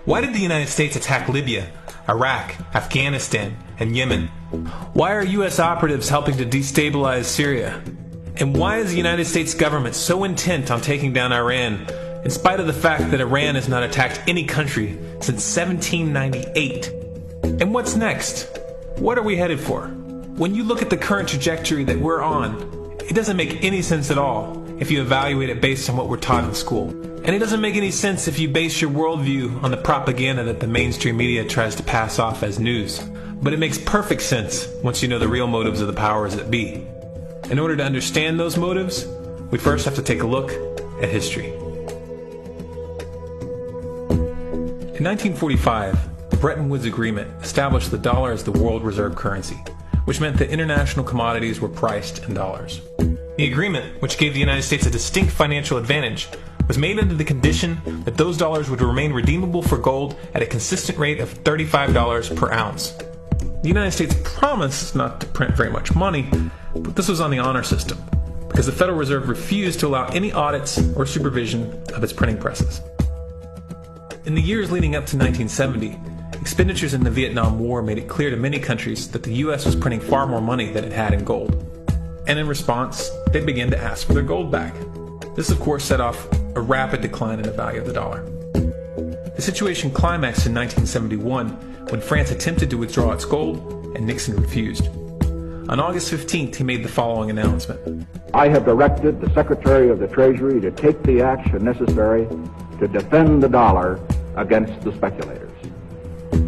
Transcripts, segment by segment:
Why did the United States attack Libya, Iraq, Afghanistan, and Yemen? Why are U.S. operatives helping to destabilize Syria? And why is the United States government so intent on taking down Iran, in spite of the fact that Iran has not attacked any country since 1798? And what's next? What are we headed for? When you look at the current trajectory that we're on, it doesn't make any sense at all if you evaluate it based on what we're taught in school. And it doesn't make any sense if you base your worldview on the propaganda that the mainstream media tries to pass off as news. But it makes perfect sense once you know the real motives of the powers that be. In order to understand those motives, we first have to take a look at history. In 1945, the Bretton Woods Agreement established the dollar as the world reserve currency, which meant that international commodities were priced in dollars. The agreement, which gave the United States a distinct financial advantage, was made under the condition that those dollars would remain redeemable for gold at a consistent rate of $35 per ounce. The United States promised not to print very much money, but this was on the honor system, because the Federal Reserve refused to allow any audits or supervision of its printing presses. In the years leading up to 1970, expenditures in the Vietnam War made it clear to many countries that the U.S. was printing far more money than it had in gold. And in response, they began to ask for their gold back. This, of course, set off a rapid decline in the value of the dollar. The situation climaxed in 1971 when France attempted to withdraw its gold and Nixon refused. On August 15th, he made the following announcement. I have directed the Secretary of the Treasury to take the action necessary to defend the dollar against the speculators.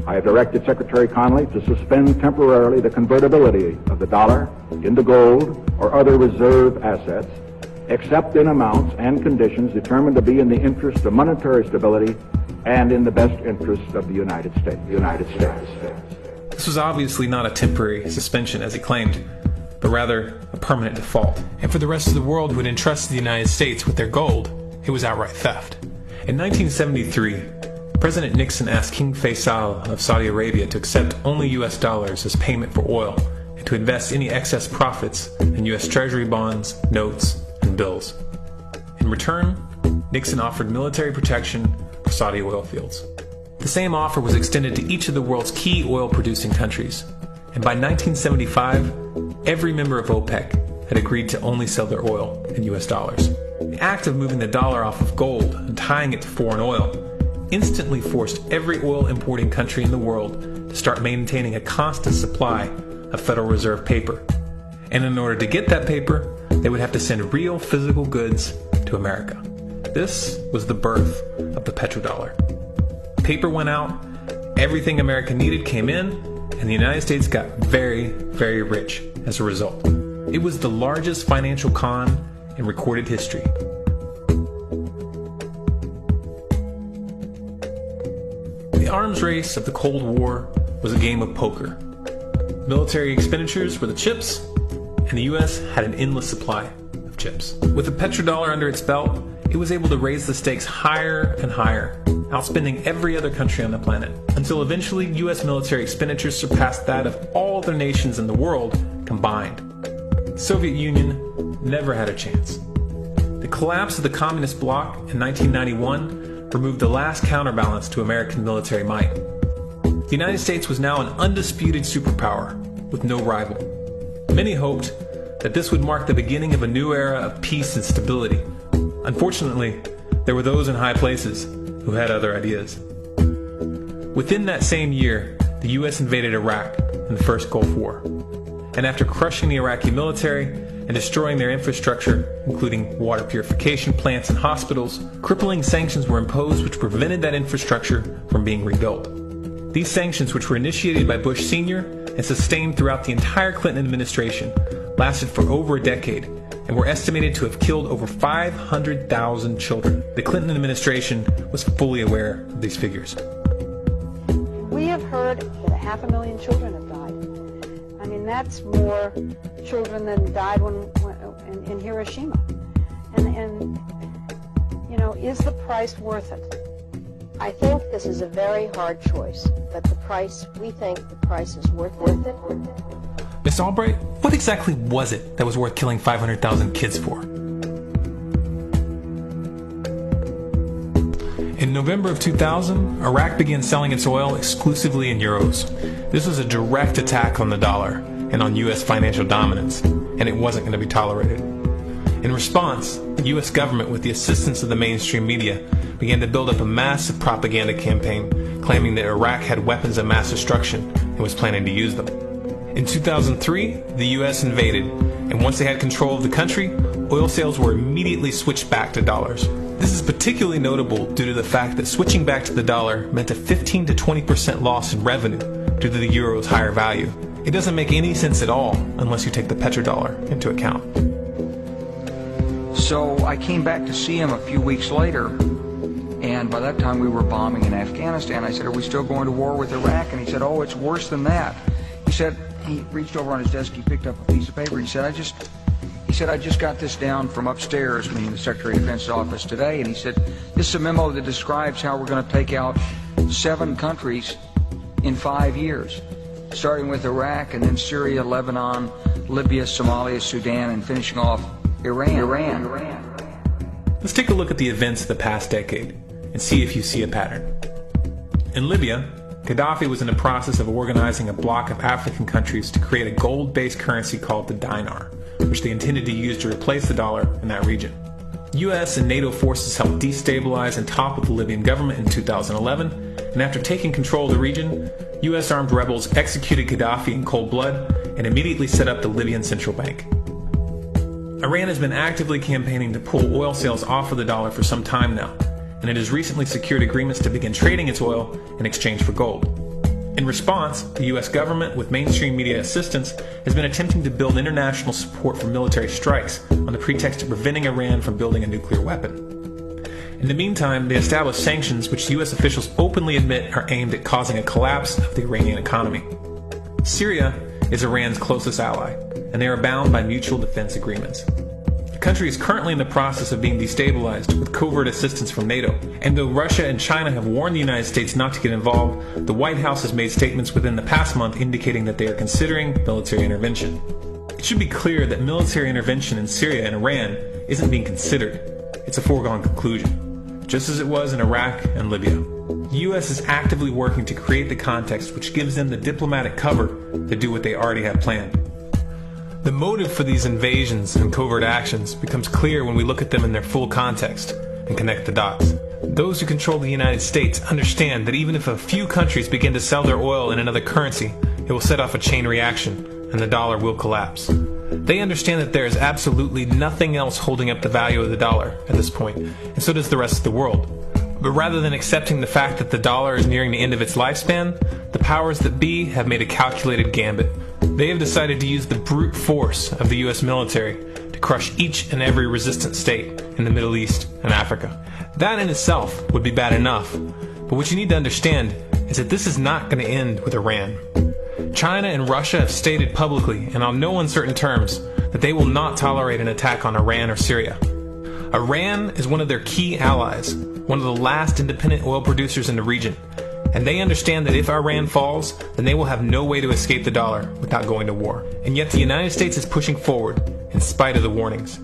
I have directed Secretary Connally to suspend temporarily the convertibility of the dollar into gold or other reserve assets, except in amounts and conditions determined to be in the interest of monetary stability and in the best interest of the United States. This was obviously not a temporary suspension, as he claimed, but rather a permanent default. And for the rest of the world who had entrusted the United States with their gold, it was outright theft. In 1973, President Nixon asked King Faisal of Saudi Arabia to accept only U.S. dollars as payment for oil and to invest any excess profits in U.S. Treasury bonds, notes, and bills. In return, Nixon offered military protection for Saudi oil fields. The same offer was extended to each of the world's key oil-producing countries, and by 1975, every member of OPEC had agreed to only sell their oil in U.S. dollars. The act of moving the dollar off of gold and tying it to foreign oil instantly forced every oil-importing country in the world to start maintaining a constant supply of Federal Reserve paper. And in order to get that paper, they would have to send real physical goods to America. This was the birth of the petrodollar. Paper went out, everything America needed came in, and the United States got very, very rich as a result. It was the largest financial con in recorded history. The arms race of the Cold War was a game of poker. Military expenditures were the chips, and the U.S. had an endless supply of chips. With the petrodollar under its belt, it was able to raise the stakes higher and higher, outspending every other country on the planet, until eventually U.S. military expenditures surpassed that of all other nations in the world combined. The Soviet Union never had a chance. The collapse of the communist bloc in 1991 removed the last counterbalance to American military might. The United States was now an undisputed superpower with no rival. Many hoped that this would mark the beginning of a new era of peace and stability. Unfortunately, there were those in high places who had other ideas. Within that same year, the U.S. invaded Iraq in the First Gulf War. And after crushing the Iraqi military and destroying their infrastructure, including water purification plants and hospitals, crippling sanctions were imposed which prevented that infrastructure from being rebuilt. These sanctions, which were initiated by Bush Sr. and sustained throughout the entire Clinton administration, lasted for over a decade and were estimated to have killed over 500,000 children. The Clinton administration was fully aware of these figures. We have heard that 500,000 children have died. I mean, that's more children than died in Hiroshima. And you know, is the price worth it? I think this is a very hard choice, but we think the price is worth it. Miss Albright, what exactly was it that was worth killing 500,000 kids for? In November of 2000, Iraq began selling its oil exclusively in euros. This was a direct attack on the dollar and on U.S. financial dominance, and it wasn't going to be tolerated. In response, the U.S. government, with the assistance of the mainstream media, began to build up a massive propaganda campaign claiming that Iraq had weapons of mass destruction and was planning to use them. In 2003, the U.S. invaded, and once they had control of the country, oil sales were immediately switched back to dollars. This is particularly notable due to the fact that switching back to the dollar meant a 15 to 20% loss in revenue due to the euro's higher value. It doesn't make any sense at all unless you take the petrodollar into account. So I came back to see him a few weeks later, and by that time we were bombing in Afghanistan. I said, "Are we still going to war with Iraq?" And he said, "Oh, it's worse than that." He said, he reached over on his desk, he picked up a piece of paper, he said, I just got this down from upstairs, meaning the Secretary of Defense's office today, and he said, "This is a memo that describes how we're going to take out 7 countries in 5 years, starting with Iraq and then Syria, Lebanon, Libya, Somalia, Sudan, and finishing off Iran." Let's take a look at the events of the past decade and see if you see a pattern. In Libya, Gaddafi was in the process of organizing a bloc of African countries to create a gold-based currency called the dinar, which they intended to use to replace the dollar in that region. US and NATO forces helped destabilize and topple the Libyan government in 2011, and after taking control of the region, US armed rebels executed Gaddafi in cold blood and immediately set up the Libyan central bank. Iran has been actively campaigning to pull oil sales off of the dollar for some time now, and it has recently secured agreements to begin trading its oil in exchange for gold. In response, the US government, with mainstream media assistance, has been attempting to build international support for military strikes on the pretext of preventing Iran from building a nuclear weapon. In the meantime, they established sanctions which US officials openly admit are aimed at causing a collapse of the Iranian economy. Syria is Iran's closest ally, and they are bound by mutual defense agreements. The country is currently in the process of being destabilized with covert assistance from NATO, and though Russia and China have warned the United States not to get involved, the White House has made statements within the past month indicating that they are considering military intervention. It should be clear that military intervention in Syria and Iran isn't being considered. It's a foregone conclusion, just as it was in Iraq and Libya. The U.S. is actively working to create the context which gives them the diplomatic cover to do what they already have planned. The motive for these invasions and covert actions becomes clear when we look at them in their full context and connect the dots. Those who control the United States understand that even if a few countries begin to sell their oil in another currency, it will set off a chain reaction and the dollar will collapse. They understand that there is absolutely nothing else holding up the value of the dollar at this point, and so does the rest of the world. But rather than accepting the fact that the dollar is nearing the end of its lifespan, the powers that be have made a calculated gambit. They have decided to use the brute force of the US military to crush each and every resistant state in the Middle East and Africa. That in itself would be bad enough, but what you need to understand is that this is not going to end with Iran. China and Russia have stated publicly, and on no uncertain terms, that they will not tolerate an attack on Iran or Syria. Iran is one of their key allies, one of the last independent oil producers in the region, and they understand that if Iran falls, then they will have no way to escape the dollar without going to war. And yet the United States is pushing forward, in spite of the warnings.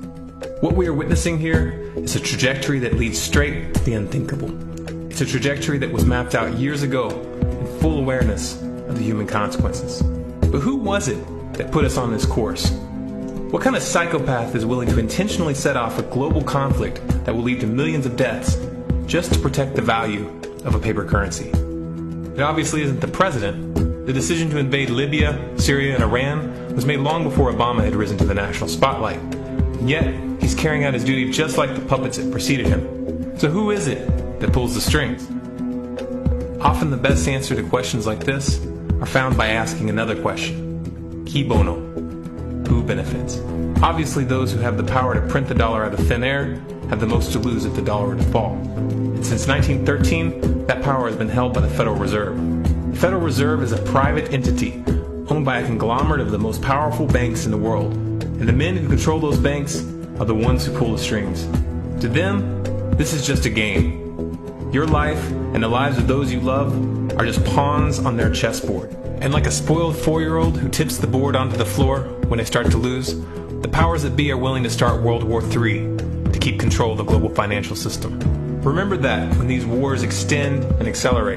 What we are witnessing here is a trajectory that leads straight to the unthinkable. It's a trajectory that was mapped out years ago in full awareness of the human consequences. But who was it that put us on this course? What kind of psychopath is willing to intentionally set off a global conflict that will lead to millions of deaths just to protect the value of a paper currency? It obviously isn't the president. The decision to invade Libya, Syria, and Iran was made long before Obama had risen to the national spotlight. And yet, he's carrying out his duty just like the puppets that preceded him. So who is it that pulls the strings? Often the best answer to questions like this are found by asking another question. Qui bono? Who benefits? Obviously those who have the power to print the dollar out of thin air have the most to lose if the dollar were to fall. And since 1913, that power has been held by the Federal Reserve. The Federal Reserve is a private entity owned by a conglomerate of the most powerful banks in the world. And the men who control those banks are the ones who pull the strings. To them, this is just a game. Your life and the lives of those you love are just pawns on their chessboard. And like a spoiled 4-year-old who tips the board onto the floor when they start to lose, the powers that be are willing to start World War III to keep control of the global financial system. Remember that when these wars extend and accelerate,